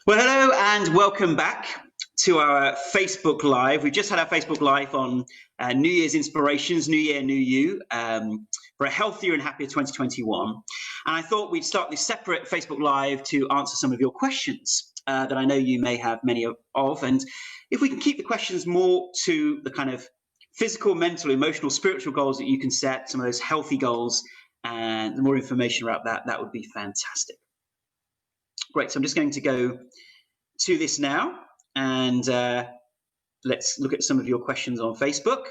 Well, hello and welcome back to our Facebook Live. We've just had our Facebook Live on New Year's Inspirations, New Year, New You, for a healthier and happier 2021. And I thought we'd start this separate Facebook Live to answer some of your questions that I know you may have many of. And if we can keep the questions more to the kind of physical, mental, emotional, spiritual goals that you can set, some of those healthy goals, and the more information about that, that would be fantastic. Great, so I'm just going to go to this now, and let's look at some of your questions on Facebook.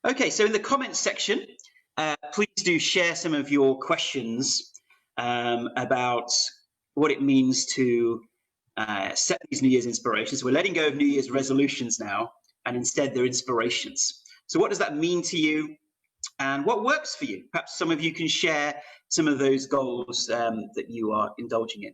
Okay, so in the comments section, please do share some of your questions about what it means to set these New Year's inspirations. We're letting go of New Year's resolutions now, and instead they're inspirations. So what does that mean to you, and what works for you? Perhaps some of you can share some of those goals that you are indulging in.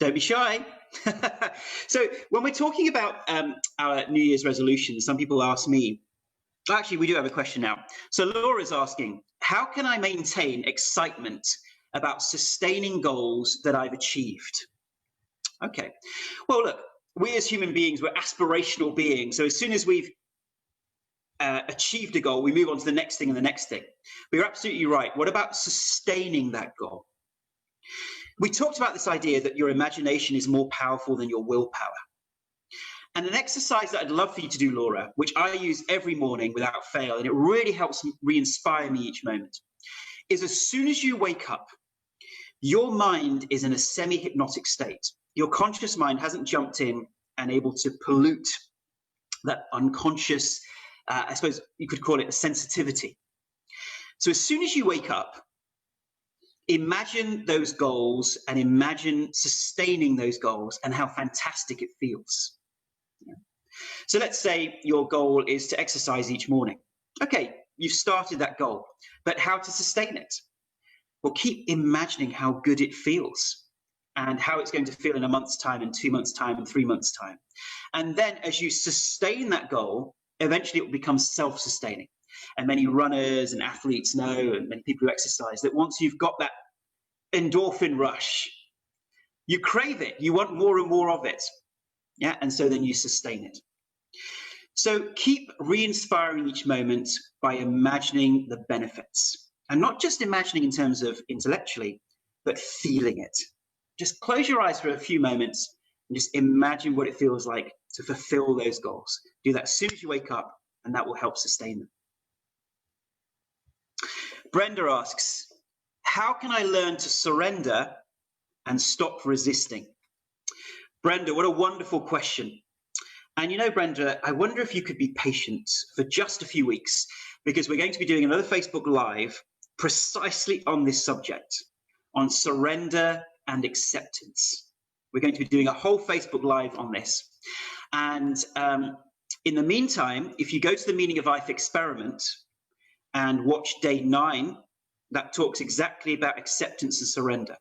Don't be shy. So when we're talking about our New Year's resolutions, some people ask me, actually, we do have a question now. So Laura's asking, how can I maintain excitement about sustaining goals that I've achieved? Okay, well, look, we as human beings, we're aspirational beings. So as soon as we've achieved a goal, we move on to the next thing and the next thing. But you're absolutely right. What about sustaining that goal? We talked about this idea that your imagination is more powerful than your willpower. And an exercise that I'd love for you to do, Laura, which I use every morning without fail, and it really helps re-inspire me each moment, is as soon as you wake up, your mind is in a semi-hypnotic state. Your conscious mind hasn't jumped in and able to pollute that unconscious, I suppose you could call it a sensitivity. So as soon as you wake up, imagine those goals and imagine sustaining those goals and how fantastic it feels. So let's say your goal is to exercise each morning. Okay, you've started that goal, but how to sustain it? Well, keep imagining how good it feels and how it's going to feel in a month's time, and 2 months' time, and 3 months' time. And then as you sustain that goal, eventually it will become self-sustaining. And many runners and athletes know, and many people who exercise, that once you've got that endorphin rush, you crave it, you want more and more of it. Yeah, and so then you sustain it. So keep re-inspiring each moment by imagining the benefits, and not just imagining in terms of intellectually, but feeling it. Just close your eyes for a few moments and just imagine what it feels like to fulfill those goals. Do that as soon as you wake up, and that will help sustain them. Brenda asks, how can I learn to surrender and stop resisting? Brenda, what a wonderful question. And you know, Brenda, I wonder if you could be patient for just a few weeks, because we're going to be doing another Facebook Live precisely on this subject, on surrender and acceptance. We're going to be doing a whole Facebook Live on this. And in the meantime, if you go to the Meaning of Life experiment and watch day 9, that talks exactly about acceptance and surrender,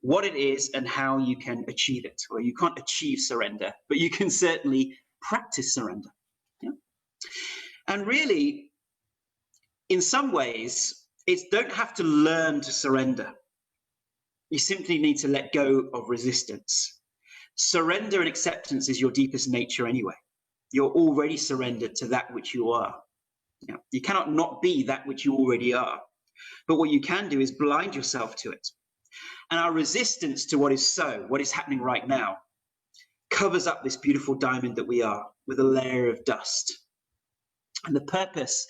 what it is and how you can achieve it. Well, you can't achieve surrender, but you can certainly practice surrender. Yeah? And really, in some ways, it's don't have to learn to surrender. You simply need to let go of resistance. Surrender and acceptance is your deepest nature anyway. You're already surrendered to that which you are. Yeah? You cannot not be that which you already are. But what you can do is blind yourself to it. And our resistance to what is so, what is happening right now, covers up this beautiful diamond that we are with a layer of dust. And the purpose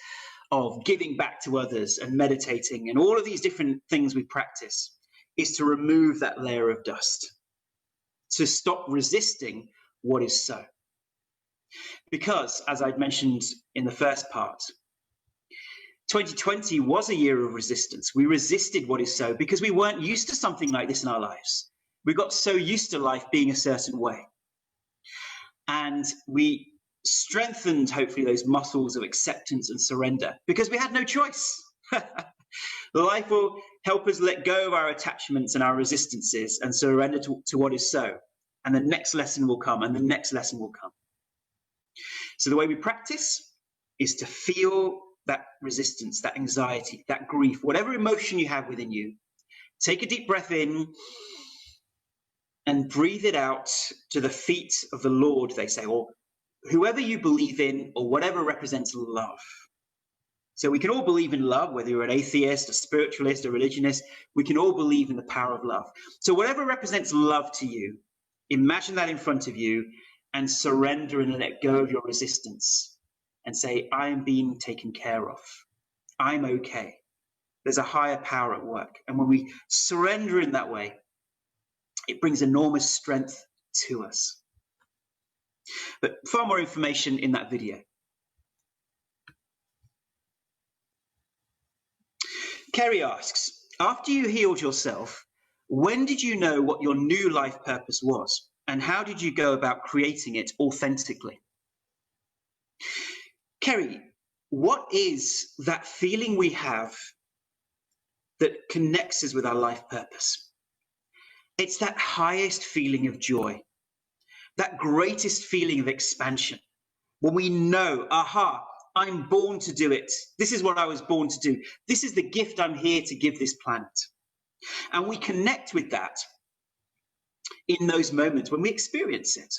of giving back to others and meditating and all of these different things we practice is to remove that layer of dust, to stop resisting what is so. Because, as I'd mentioned in the first part, 2020 was a year of resistance. We resisted what is so because we weren't used to something like this in our lives. We got so used to life being a certain way. And we strengthened, hopefully, those muscles of acceptance and surrender, because we had no choice. Life will help us let go of our attachments and our resistances and surrender to what is so. And the next lesson will come, and the next lesson will come. So the way we practice is to feel that resistance, that anxiety, that grief, whatever emotion you have within you. Take a deep breath in and breathe it out to the feet of the Lord, they say, or whoever you believe in, or whatever represents love. So we can all believe in love, whether you're an atheist, a spiritualist, a religionist, we can all believe in the power of love. So whatever represents love to you, imagine that in front of you and surrender and let go of your resistance and say, I am being taken care of. I'm okay. There's a higher power at work. And when we surrender in that way, it brings enormous strength to us. But far more information in that video. Kerry asks, after you healed yourself, when did you know what your new life purpose was? And how did you go about creating it authentically? Kerry, what is that feeling we have that connects us with our life purpose? It's that highest feeling of joy, that greatest feeling of expansion, when we know, aha, I'm born to do it. This is what I was born to do. This is the gift I'm here to give this planet. And we connect with that in those moments when we experience it.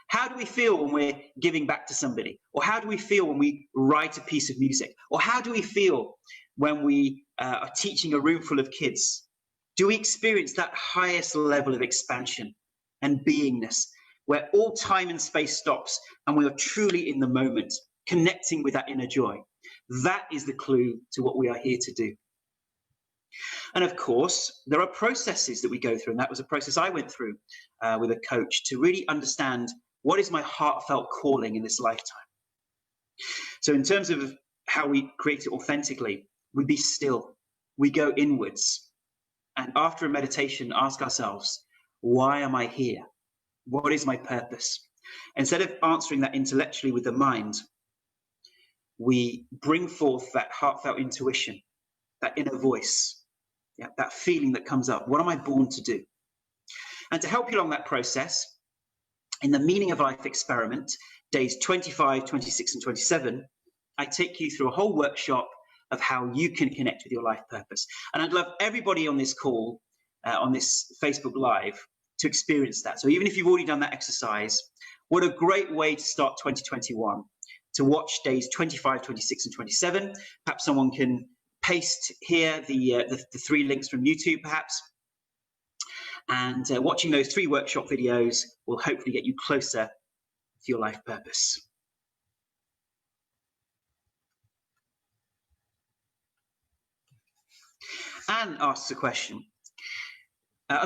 How do we feel when we're giving back to somebody? Or how do we feel when we write a piece of music? Or how do we feel when we are teaching a room full of kids? Do we experience that highest level of expansion and beingness, where all time and space stops and we are truly in the moment, connecting with that inner joy? That is the clue to what we are here to do. And of course, there are processes that we go through, and that was a process I went through with a coach to really understand what is my heartfelt calling in this lifetime. So in terms of how we create it authentically, we be still, we go inwards, and after a meditation, ask ourselves, why am I here? What is my purpose? Instead of answering that intellectually with the mind, we bring forth that heartfelt intuition, that inner voice, that feeling that comes up. What am I born to do? And to help you along that process, in the Meaning of Life experiment, days 25, 26, and 27, I take you through a whole workshop of how you can connect with your life purpose. And I'd love everybody on this call, on this Facebook Live, to experience that. So even if you've already done that exercise, what a great way to start 2021, to watch days 25, 26, and 27. Perhaps someone can paste here the 3 links from YouTube, perhaps. And watching those 3 workshop videos will hopefully get you closer to your life purpose. Anne asks a question.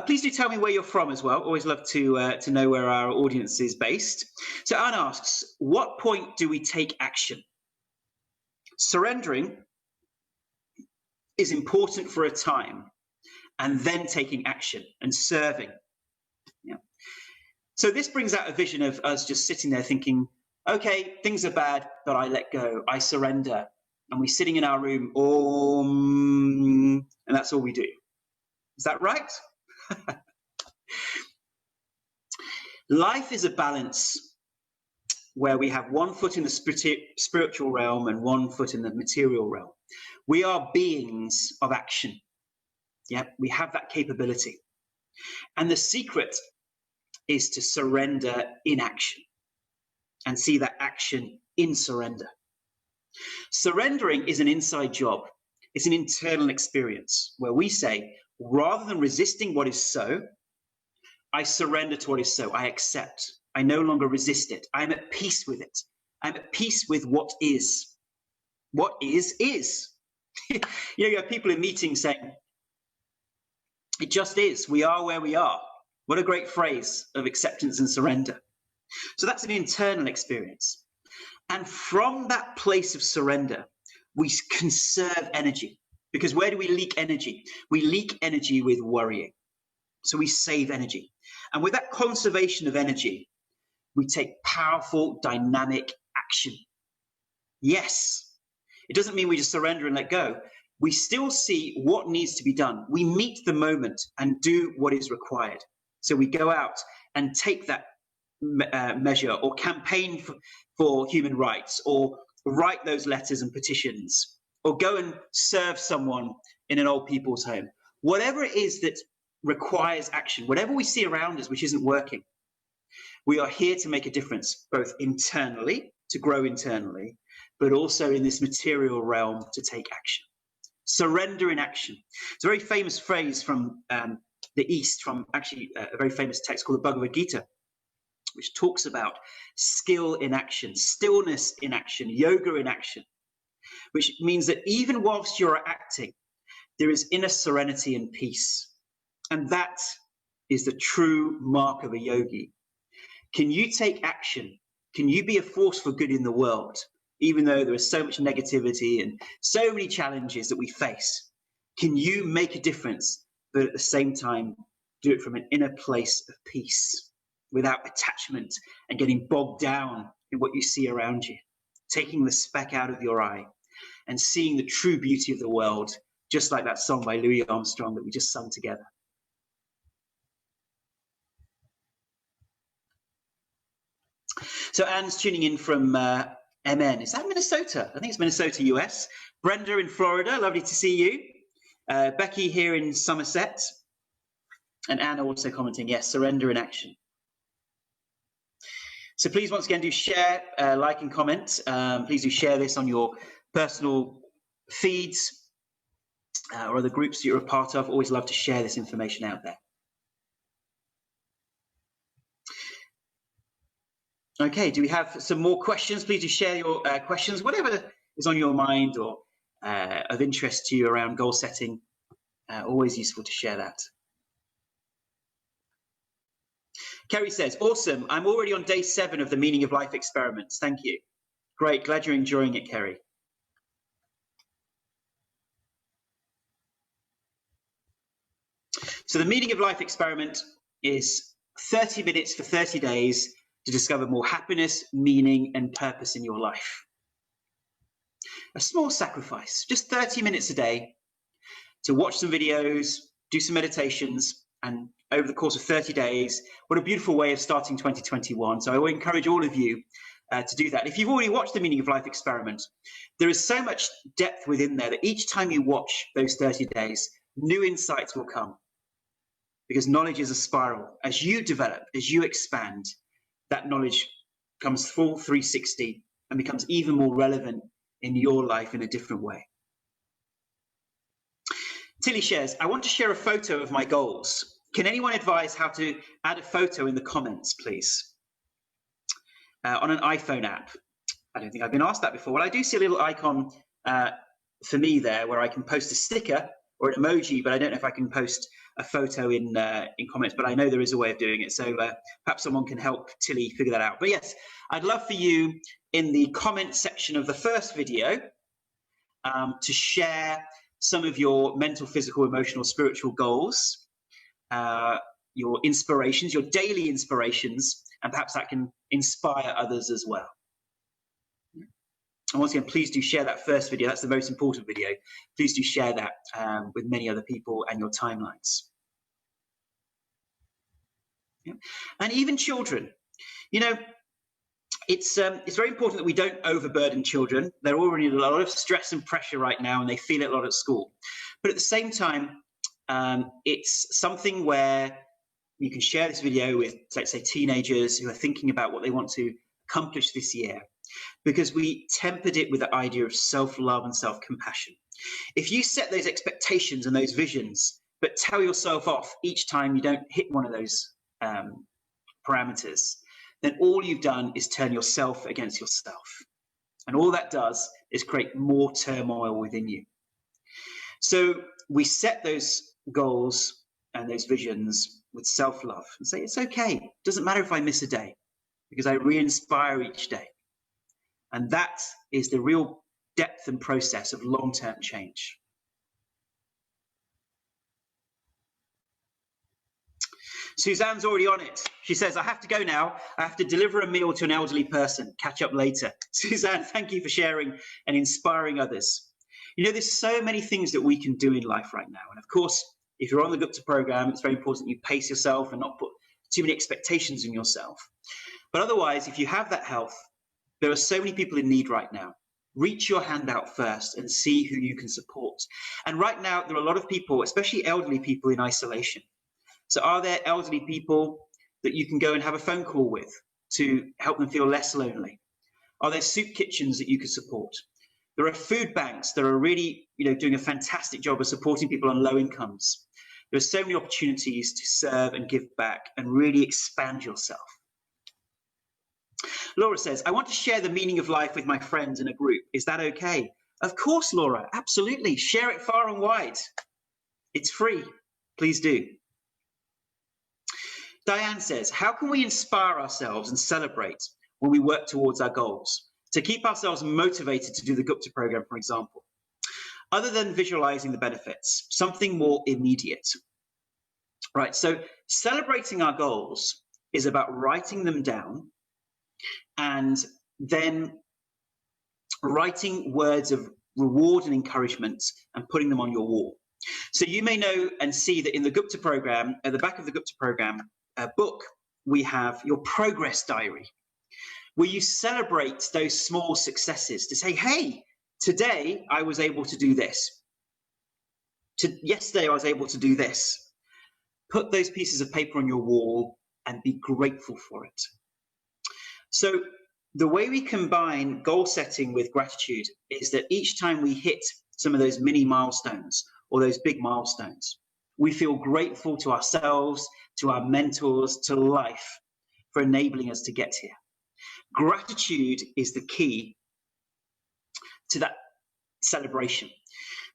Please do tell me where you're from as well. Always love to know where our audience is based. So Anne asks, what point do we take action? Surrendering is important for a time, and then taking action and serving. Yeah. So this brings out a vision of us just sitting there thinking, okay, things are bad, but I let go, I surrender. And we're sitting in our room, and that's all we do. Is that right? Life is a balance where we have one foot in the spiritual realm and one foot in the material realm. We are beings of action. Yeah, we have that capability. And the secret is to surrender in action and see that action in surrender. Surrendering is an inside job. It's an internal experience where we say, rather than resisting what is so, I surrender to what is so. I accept. I no longer resist it. I'm at peace with it. I'm at peace with what is. What is. You have people in meetings saying, it just is. We are where we are. What a great phrase of acceptance and surrender. So that's an internal experience. And from that place of surrender, we conserve energy. Because where do we leak energy? We leak energy with worrying. So we save energy. And with that conservation of energy, we take powerful, dynamic action. Yes, it doesn't mean we just surrender and let go. We still see what needs to be done. We meet the moment and do what is required. So we go out and take that measure, or campaign for human rights, or write those letters and petitions, or go and serve someone in an old people's home. Whatever it is that requires action, whatever we see around us which isn't working, we are here to make a difference, both internally, to grow internally, but also in this material realm to take action. Surrender in action. It's a very famous phrase from the East, from actually a very famous text called the Bhagavad Gita, which talks about skill in action, stillness in action, yoga in action, which means that even whilst you're acting, there is inner serenity and peace. And that is the true mark of a yogi. Can you take action? Can you be a force for good in the world, even though there is so much negativity and so many challenges that we face? Can you make a difference, but at the same time, do it from an inner place of peace, without attachment and getting bogged down in what you see around you, taking the speck out of your eye and seeing the true beauty of the world, just like that song by Louis Armstrong that we just sung together. So Anne's tuning in from MN. Is that Minnesota? I think it's Minnesota, US. Brenda in Florida, lovely to see you. Becky here in Somerset. And Anne also commenting, yes, surrender in action. So please, once again, do share, like and comment. Please do share this on your personal feeds or other groups that you're a part of. Always love to share this information out there. Okay, do we have some more questions? Please do share your questions, whatever is on your mind or of interest to you around goal setting. Always useful to share that. Kerry says, awesome. I'm already on day 7 of the Meaning of Life experiments. Thank you. Great. Glad you're enjoying it, Kerry. So the Meaning of Life experiment is 30 minutes for 30 days to discover more happiness, meaning, and purpose in your life. A small sacrifice, just 30 minutes a day to watch some videos, do some meditations, and over the course of 30 days, what a beautiful way of starting 2021. So I will encourage all of you to do that. If you've already watched the Meaning of Life experiment, there is so much depth within there that each time you watch those 30 days, new insights will come. Because knowledge is a spiral. As you develop, as you expand, that knowledge comes full 360 and becomes even more relevant in your life in a different way. Tilly shares, I want to share a photo of my goals. Can anyone advise how to add a photo in the comments, please? On an iPhone app. I don't think I've been asked that before. Well, I do see a little icon for me there where I can post a sticker or an emoji, but I don't know if I can post a photo in comments, but I know there is a way of doing it. So perhaps someone can help Tilly figure that out. But yes, I'd love for you in the comment section of the first video to share some of your mental, physical, emotional, spiritual goals, your inspirations, your daily inspirations, and perhaps that can inspire others as well. And once again, please do share that first video. That's the most important video. Please do share that with many other people and your timelines. Yeah. And even children, you know, it's very important that we don't overburden children. They're already under a lot of stress and pressure right now, and they feel it a lot at school. But at the same time, it's something where you can share this video with, let's say, teenagers who are thinking about what they want to accomplish this year, because we tempered it with the idea of self-love and self-compassion. If you set those expectations and those visions, but tell yourself off each time you don't hit one of those parameters, then all you've done is turn yourself against yourself. And all that does is create more turmoil within you. So we set those goals and those visions with self-love and say, it's okay. It doesn't matter if I miss a day, because I re-inspire each day. And that is the real depth and process of long-term change. Suzanne's already on it. She says, I have to go now. I have to deliver a meal to an elderly person. Catch up later. Suzanne, thank you for sharing and inspiring others. You know, there's so many things that we can do in life right now. And of course, if you're on the Gupta program, it's very important you pace yourself and not put too many expectations on yourself. But otherwise, if you have that health, there are so many people in need right now. Reach your hand out first and see who you can support. And right now, there are a lot of people, especially elderly people, in isolation. So are there elderly people that you can go and have a phone call with to help them feel less lonely? Are there soup kitchens that you could support? There are food banks that are really, doing a fantastic job of supporting people on low incomes. There are so many opportunities to serve and give back and really expand yourself. Laura says, I want to share the meaning of life with my friends in a group. Is that okay? Of course, Laura, absolutely. Share it far and wide. It's free. Please do. Diane says, how can we inspire ourselves and celebrate when we work towards our goals? To keep ourselves motivated to do the Gupta program, for example, other than visualizing the benefits, something more immediate. Right, so celebrating our goals is about writing them down and then writing words of reward and encouragement and putting them on your wall. So you may know and see that in the Gupta program, at the back of the Gupta program book, we have your progress diary, where you celebrate those small successes to say, hey, today I was able to do this. Yesterday I was able to do this. Put those pieces of paper on your wall and be grateful for it. So the way we combine goal setting with gratitude is that each time we hit some of those mini milestones or those big milestones, we feel grateful to ourselves, to our mentors, to life for enabling us to get here. Gratitude is the key to that celebration.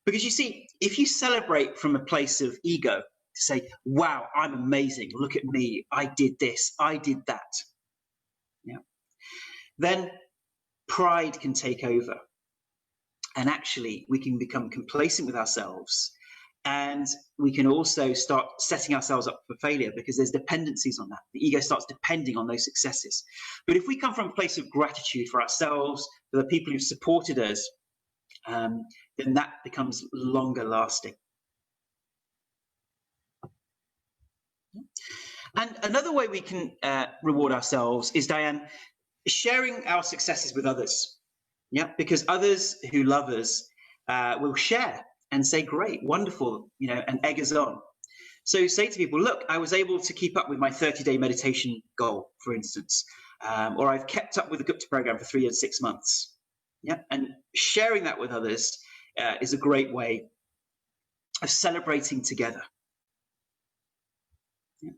Because you see, if you celebrate from a place of ego, to say, wow, I'm amazing, look at me, I did this, I did that, then pride can take over. And actually, we can become complacent with ourselves. And we can also start setting ourselves up for failure because there's dependencies on that. The ego starts depending on those successes. But if we come from a place of gratitude for ourselves, for the people who've supported us, then that becomes longer lasting. And another way we can reward ourselves is, Diane, sharing our successes with others. Yeah, because others who love us will share and say, great, wonderful, and egg us on. So say to people, look, I was able to keep up with my 30-day meditation goal, for instance, or I've kept up with the Gupta program for 3 years, 6 months. Yeah, and sharing that with others is a great way of celebrating together. Yeah.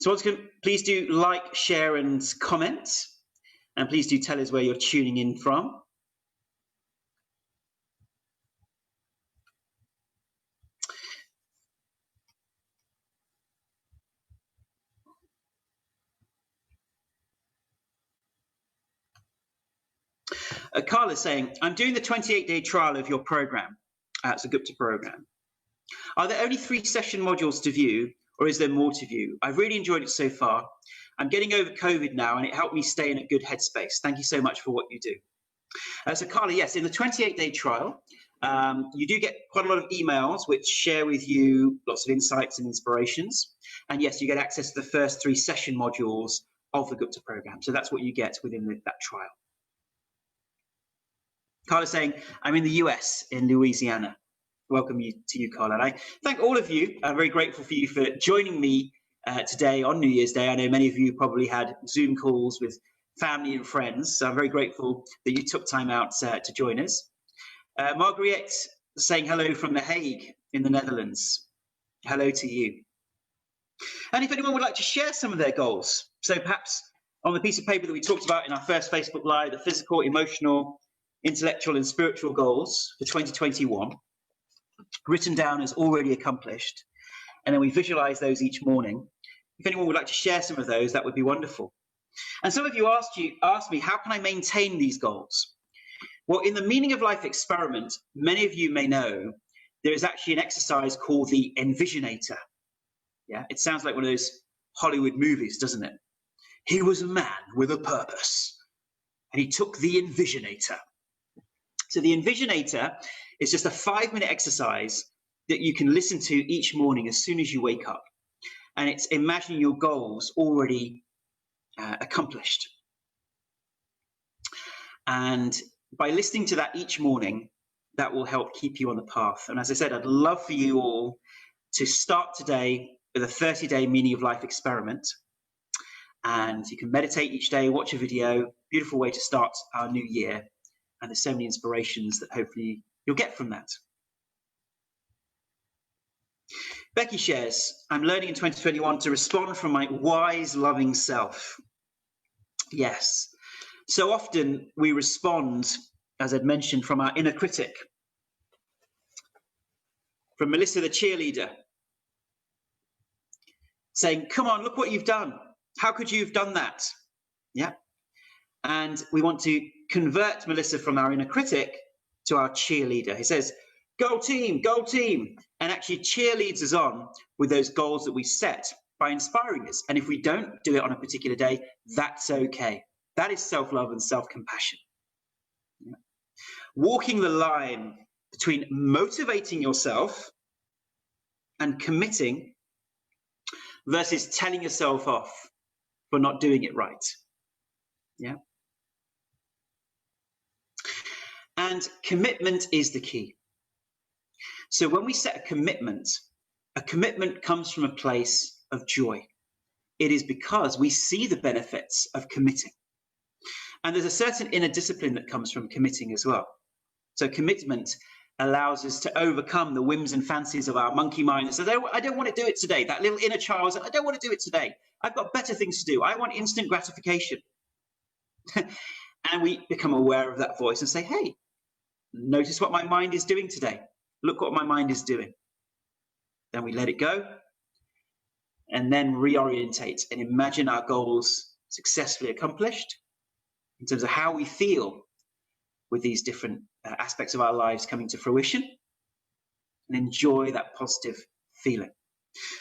So once again, please do like, share, and comment. And please do tell us where you're tuning in from. Carl is saying, I'm doing the 28-day trial of your program. It's a Gupta program. Are there only 3 session modules to view, or is there more to view? I've really enjoyed it so far. I'm getting over COVID now, and it helped me stay in a good headspace. Thank you so much for what you do. So Carla, yes, in the 28-day trial, you do get quite a lot of emails which share with you lots of insights and inspirations. And yes, you get access to the first 3 session modules of the Gupta program. So that's what you get within that trial. Carla's saying, I'm in the US, in Louisiana. Welcome to you, Carla. And I thank all of you. I'm very grateful for you for joining me today on New Year's Day. I know many of you probably had Zoom calls with family and friends, so I'm very grateful that you took time out to join us. Marguerite saying hello from The Hague in the Netherlands. Hello to you. And if anyone would like to share some of their goals, so perhaps on the piece of paper that we talked about in our first Facebook Live, the physical, emotional, intellectual and spiritual goals for 2021, written down as already accomplished, and then we visualize those each morning. If anyone would like to share some of those, that would be wonderful. And some of you asked me, how can I maintain these goals? Well, in the Meaning of Life experiment, many of you may know, there is actually an exercise called the Envisionator. Yeah, it sounds like one of those Hollywood movies, doesn't it? He was a man with a purpose, and he took the Envisionator. So the Envisionator is just a 5-minute exercise that you can listen to each morning as soon as you wake up. And it's imagining your goals already accomplished. And by listening to that each morning, that will help keep you on the path. And as I said, I'd love for you all to start today with a 30-day Meaning of Life experiment. And you can meditate each day, watch a video, beautiful way to start our new year. And there's so many inspirations that hopefully you'll get from that. Becky shares, I'm learning in 2021 to respond from my wise, loving self. Yes. So often we respond, as I'd mentioned, from our inner critic. From Melissa, the cheerleader, saying, come on, look what you've done. How could you have done that? Yeah. And we want to convert Melissa from our inner critic to our cheerleader. He says, go team, and actually cheerleads us on with those goals that we set by inspiring us. And if we don't do it on a particular day, that's okay. That is self-love and self-compassion. Yeah. Walking the line between motivating yourself and committing versus telling yourself off for not doing it right. Yeah. And commitment is the key. So when we set a commitment comes from a place of joy. It is because we see the benefits of committing. And there's a certain inner discipline that comes from committing as well. So commitment allows us to overcome the whims and fancies of our monkey mind and says, I don't want to do it today. That little inner child says, I don't want to do it today. I've got better things to do. I want instant gratification. And we become aware of that voice and say, hey, notice what my mind is doing today. Look what my mind is doing. Then we let it go and then reorientate and imagine our goals successfully accomplished in terms of how we feel with these different aspects of our lives coming to fruition, and enjoy that positive feeling.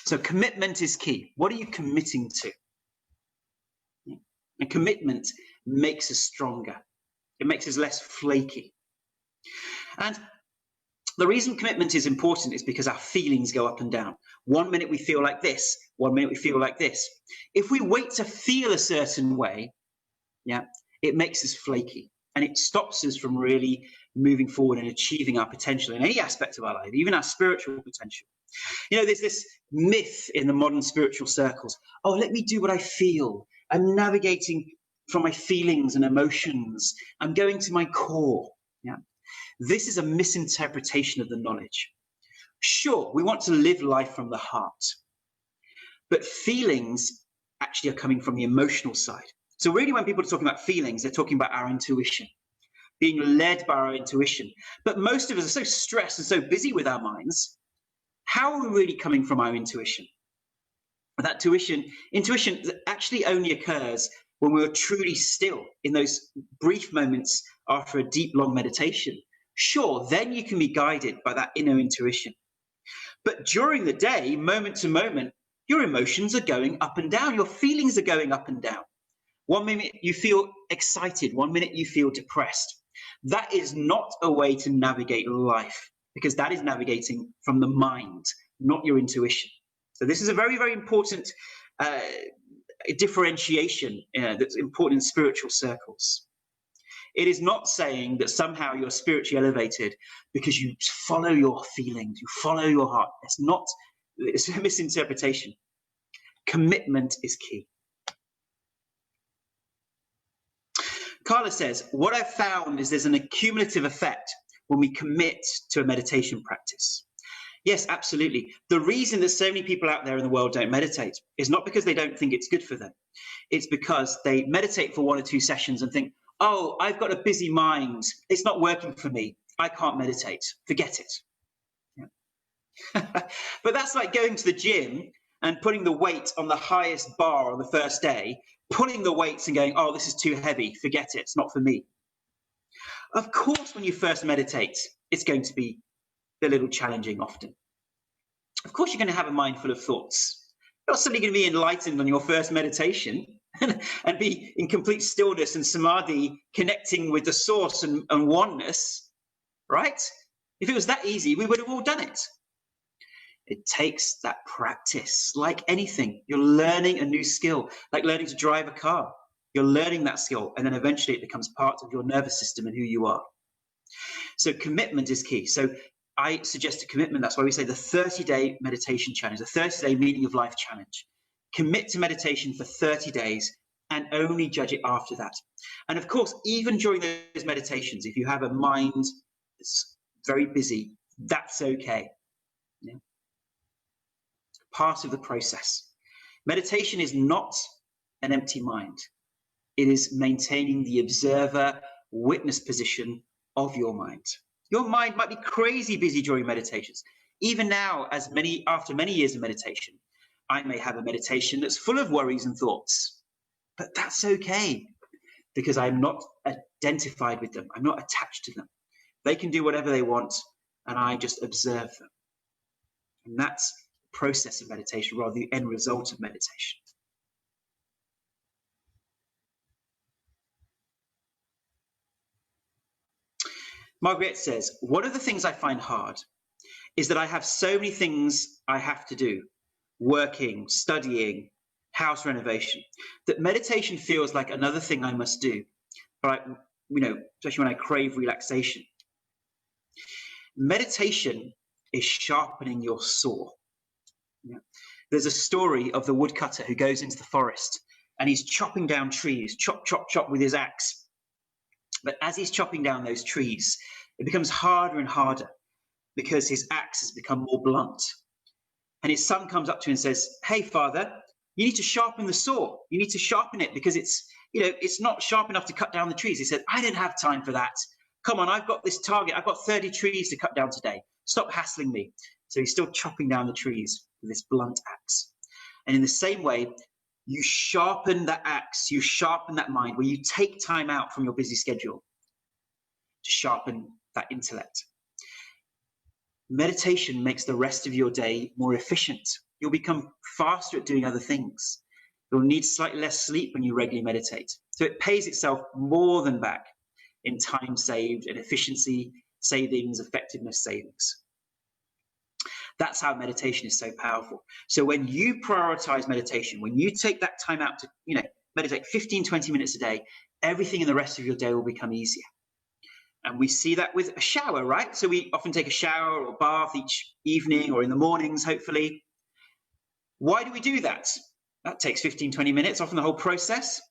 So commitment is key. What are you committing to? And commitment makes us stronger. It makes us less flaky. And the reason commitment is important is because our feelings go up and down. 1 minute we feel like this, 1 minute we feel like this. If we wait to feel a certain way, yeah, it makes us flaky and it stops us from really moving forward and achieving our potential in any aspect of our life, even our spiritual potential. You know, there's this myth in the modern spiritual circles. Oh, let me do what I feel. I'm navigating from my feelings and emotions. I'm going to my core. Yeah. This is a misinterpretation of the knowledge. Sure, we want to live life from the heart, but feelings actually are coming from the emotional side. So really when people are talking about feelings, they're talking about our intuition, being led by our intuition. But most of us are so stressed and so busy with our minds. How are we really coming from our intuition? That intuition actually only occurs when we're truly still, in those brief moments after a deep, long meditation. Sure, then you can be guided by that inner intuition. But during the day, moment to moment, your emotions are going up and down. Your feelings are going up and down. 1 minute you feel excited, 1 minute you feel depressed. That is not a way to navigate life, because that is navigating from the mind, not your intuition. So this is a very, very important differentiation that's important in spiritual circles. It is not saying that somehow you're spiritually elevated because you follow your feelings, you follow your heart. It's a misinterpretation. Commitment is key. Carla says, what I've found is there's an accumulative effect when we commit to a meditation practice. Yes, absolutely. The reason that so many people out there in the world don't meditate is not because they don't think it's good for them. It's because they meditate for 1 or 2 sessions and think, oh, I've got a busy mind. It's not working for me. I can't meditate. Forget it. Yeah. But that's like going to the gym and putting the weight on the highest bar on the first day, pulling the weights and going, oh, this is too heavy, forget it, it's not for me. Of course, when you first meditate, it's going to be a little challenging often. Of course, you're going to have a mind full of thoughts. You're not suddenly going to be enlightened on your first meditation and be in complete stillness and samadhi, connecting with the source and oneness, right? If it was that easy, we would have all done it. It takes that practice, like anything. You're learning a new skill, like learning to drive a car. You're learning that skill, and then eventually it becomes part of your nervous system and who you are. So commitment is key. So I suggest a commitment. That's why we say the 30-day meditation challenge, the 30-day meaning of life challenge. Commit to meditation for 30 days and only judge it after that. And of course, even during those meditations, if you have a mind that's very busy, that's okay. Yeah. Part of the process. Meditation is not an empty mind. It is maintaining the observer, witness position of your mind. Your mind might be crazy busy during meditations. Even now, after many years of meditation, I may have a meditation that's full of worries and thoughts, but that's okay because I'm not identified with them. I'm not attached to them. They can do whatever they want, and I just observe them. And that's the process of meditation rather than the end result of meditation. Margaret says, one of the things I find hard is that I have so many things I have to do, working, studying, house renovation, that meditation feels like another thing I must do, but especially when I crave relaxation. Meditation is sharpening your saw. Yeah. There's a story of the woodcutter who goes into the forest and he's chopping down trees, chop, chop, chop with his axe. But as he's chopping down those trees, it becomes harder and harder because his axe has become more blunt. And his son comes up to him and says, hey, father, you need to sharpen the saw. You need to sharpen it because it's not sharp enough to cut down the trees. He said, I don't have time for that. Come on, I've got this target. I've got 30 trees to cut down today. Stop hassling me. So he's still chopping down the trees with this blunt axe. And in the same way, you sharpen that axe, you sharpen that mind, where you take time out from your busy schedule to sharpen that intellect. Meditation makes the rest of your day more efficient. You'll become faster at doing other things. You'll need slightly less sleep when you regularly meditate. So it pays itself more than back in time saved and efficiency savings, effectiveness savings. That's how meditation is so powerful. So when you prioritize meditation, when you take that time out to, meditate 15, 20 minutes a day, everything in the rest of your day will become easier. And we see that with a shower, right? So we often take a shower or bath each evening or in the mornings, hopefully. Why do we do that? That takes 15, 20 minutes, often the whole process,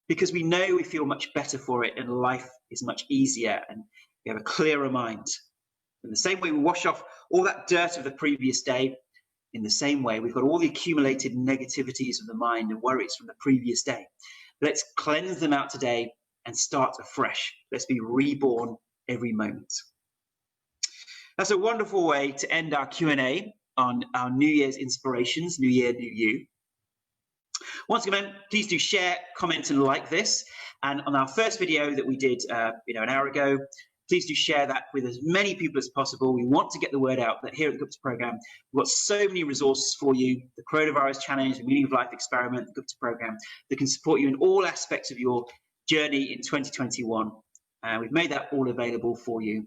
because we know we feel much better for it and life is much easier and we have a clearer mind. In the same way we wash off all that dirt of the previous day, in the same way we've got all the accumulated negativities of the mind and worries from the previous day. Let's cleanse them out today and start afresh. Let's be reborn every moment. That's a wonderful way to end our Q&A on our New Year's inspirations, New Year, New You. Once again, please do share, comment and like this. And on our first video that we did an hour ago, please do share that with as many people as possible. We want to get the word out that here at the Gupta Program, we've got so many resources for you, the Coronavirus Challenge, the Meaning of Life Experiment, the Gupta Program, that can support you in all aspects of your journey in 2021. We've made that all available for you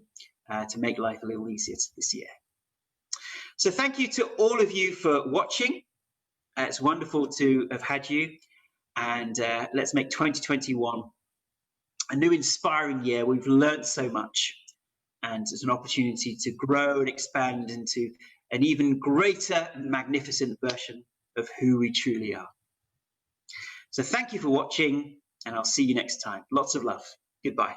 to make life a little easier this year. So thank you to all of you for watching. It's wonderful to have had you. And let's make 2021 a new inspiring year. We've learned so much, and it's an opportunity to grow and expand into an even greater and magnificent version of who we truly are. So thank you for watching, and I'll see you next time. Lots of love. Goodbye.